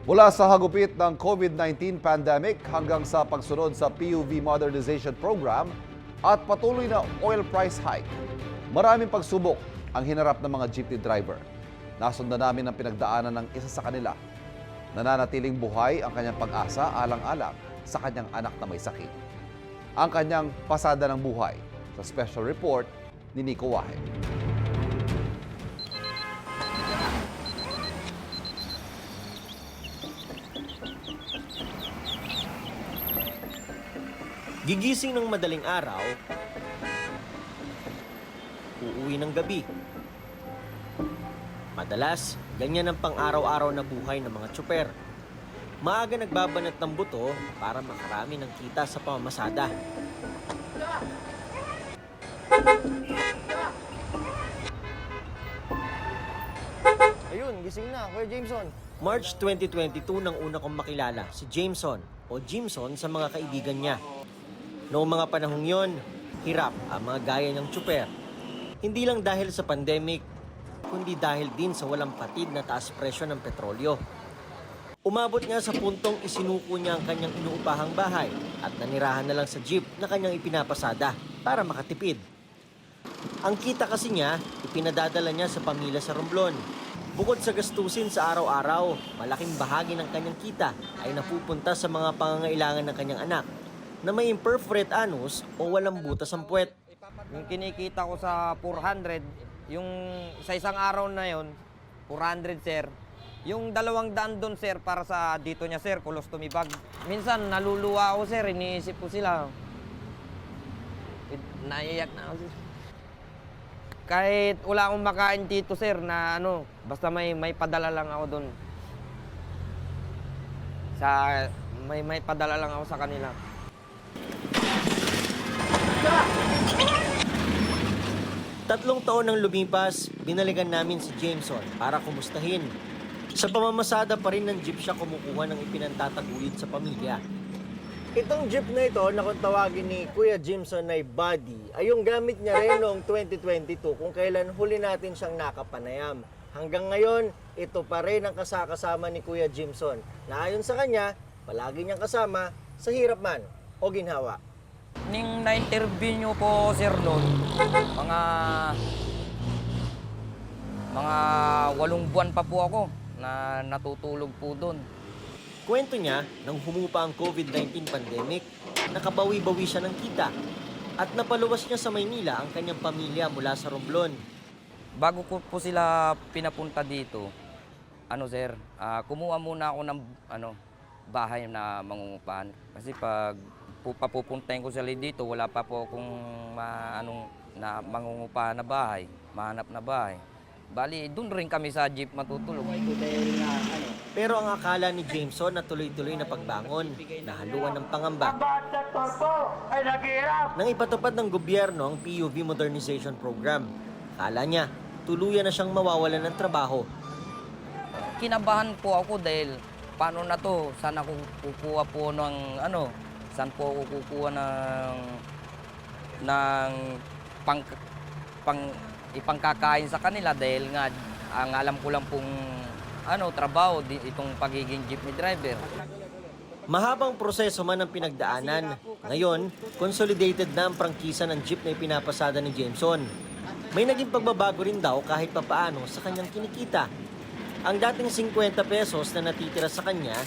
Mula sa hagupit ng COVID-19 pandemic hanggang sa pagsunod sa PUV Modernization Program at patuloy na oil price hike, maraming pagsubok ang hinarap ng mga jeepney driver. Nasundan namin ang pinagdaanan ng isa sa kanila. Nananatiling buhay ang kanyang pag-asa alang-alang sa kanyang anak na may sakit. Ang kanyang pasada ng buhay sa special report ni Nico Wahe. Gigising ng madaling araw, uuwi ng gabi. Madalas, ganyan ang pang-araw-araw na buhay ng mga tsuper. Maaga nagbabanat ng buto para makarami ng kita sa pamamasada. Ayun, gising na, Kuya Jameson. March 2022 nang una kong makilala si Jameson o Jimson sa mga kaibigan niya. Noong mga panahong yon, hirap ang mga gaya ng tsuper. Hindi lang dahil sa pandemic, kundi dahil din sa walang patid na taas presyo ng petrolyo. Umabot nga sa puntong isinuko niya ang kanyang inuupahang bahay at nanirahan na lang sa jeep na kanyang ipinapasada para makatipid. Ang kita kasi niya, ipinadadala niya sa pamilya sa Romblon. Bukod sa gastusin sa araw-araw, malaking bahagi ng kanyang kita ay napupunta sa mga pangangailangan ng kanyang anak na may imperforate anus o walang butas ang puwet. Yung kinikita ko sa 400, yung sa isang araw na yon, 400 sir. Yung 200 doon sir para sa dito niya sir, colostomy bag. Minsan naluluwa ako sir, iniisip ko sila. Naiyak na ako sir. Kahit wala akong makain dito sir na ano, basta may padala lang ako doon. May padala lang ako sa kanila. Tatlong taon nang lumipas, binalikan namin si Jameson para kumustahin. Sa pamamasada pa rin ng jeep siya kumukuha ng ipinantataguyod sa pamilya. Itong jeep na ito na kung tawagin ni Kuya Jameson ay body, ay yung gamit niya rin noong 2022 kung kailan huli natin siyang nakapanayam. Hanggang ngayon, ito pa rin ang kasama ni Kuya Jameson na ayon sa kanya, palagi niyang kasama sa hirap man o ginhawa. Ning na-interview nyo po, sir, noon, mga 8 buwan pa po ako na natutulog po doon. Kwento niya, nang humupa ang COVID-19 pandemic, nakabawi-bawi siya ng kita at napaluwas niya sa Maynila ang kanyang pamilya mula sa Romblon. Bago ko po sila pinapunta dito, sir, kumuha muna ako ng bahay na mangungupahan. Kasi pag papupuntahin ko sila dito, wala pa po akong na mangungupahan na bahay, mahanap na bahay. Bali, doon rin kami sa jeep matutulog. Pero ang akala ni Jameson na tuloy-tuloy na pagbangon, nahaluan ng pangamba. Nang ipatupad ng gobyerno ang PUV Modernization Program, akala niya tuluyan na siyang mawawalan ng trabaho. Kinabahan po ako dahil paano na to? Saan ako kukuha po ng saan po ako kukuha ng ipangkakain sa kanila dahil nga ang alam ko lang pong trabaho itong pagiging jeepney driver. Mahabang proseso man ang pinagdaanan, ngayon, consolidated na ang prangkisa ng jeep na ipinapasada ni Jameson. May naging pagbabago rin daw kahit papaano sa kanyang kinikita. Ang dating 50 pesos na natitira sa kanya,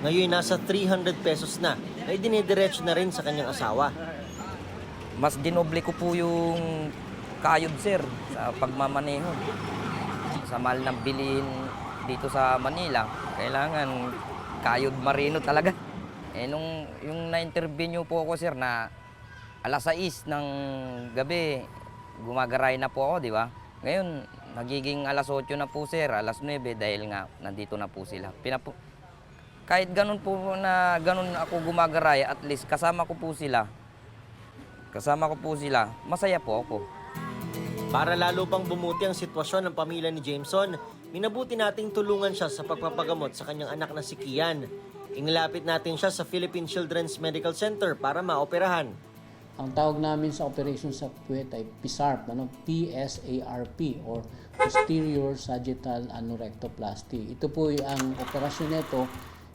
ngayon nasa 300 pesos na idinidiretso na rin sa kanyang asawa. Mas dinoble ko po yung kayod sir sa pagmamaneho. Sa mahal ng bilhin dito sa Manila, kailangan kayod marino talaga. Yung na-interview nyo po ako sir na alas 6 ng gabi, gumagaray na po ako, di ba? Ngayon, nagiging alas 8 na po sir, alas 9 dahil nga nandito na po sila. Kahit ganun po na ganun ako gumagaray, at least kasama ko po sila, masaya po ako. Para lalo pang bumuti ang sitwasyon ng pamilya ni Jameson, minabuti nating tulungan siya sa pagpapagamot sa kanyang anak na si Kian. Inilapit natin siya sa Philippine Children's Medical Center para maoperahan. Ang tawag namin sa operation sa puwet ay PSARP, PSARP or posterior sagittal anorrectoplasty. Ito po ang operasyon nito,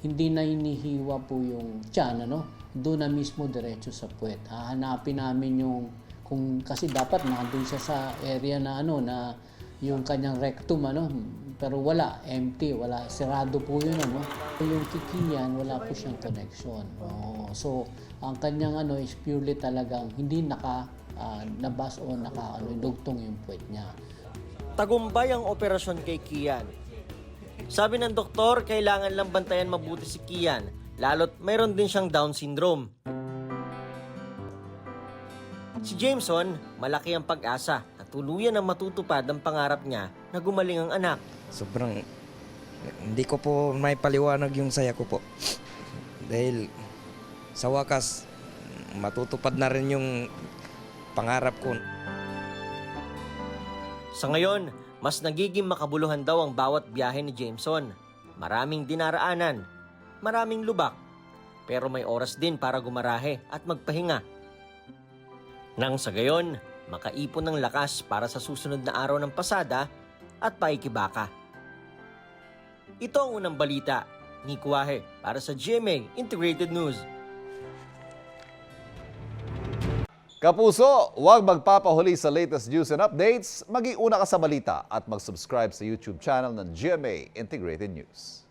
hindi na hinihiwa po yung tiyan, doon na mismo diretso sa puwet. Hahanapin namin yung kasi dapat nandun siya sa area na na yung kanyang rectum pero wala, empty, wala, sirado po yun Yung kikiyan, wala po siyang connection. So ang kanyang is purely talagang hindi nabas o dugtong yung puwet niya. Tagumpay ang operasyon kay Kian. Sabi ng doktor, kailangan lang bantayan mabuti si Kian, lalo't mayroon din siyang Down syndrome. Si Jameson, malaki ang pag-asa na tuluyan ang matutupad ang pangarap niya na gumaling ang anak. Sobrang, hindi ko po may paliwanag yung saya ko po. Dahil sa wakas, matutupad na rin yung pangarap ko. Sa ngayon, mas nagiging makabuluhan daw ang bawat biyahe ni Jameson. Maraming dinaraanan, maraming lubak, pero may oras din para gumarahe at magpahinga. Nang sa gayon, makaipon ng lakas para sa susunod na araw ng pasada at paikibaka. Ito ang unang balita. Nico Wahe para sa GMA Integrated News. Kapuso, huwag magpapahuli sa latest news and updates. Mag-iuna ka sa balita at mag-subscribe sa YouTube channel ng GMA Integrated News.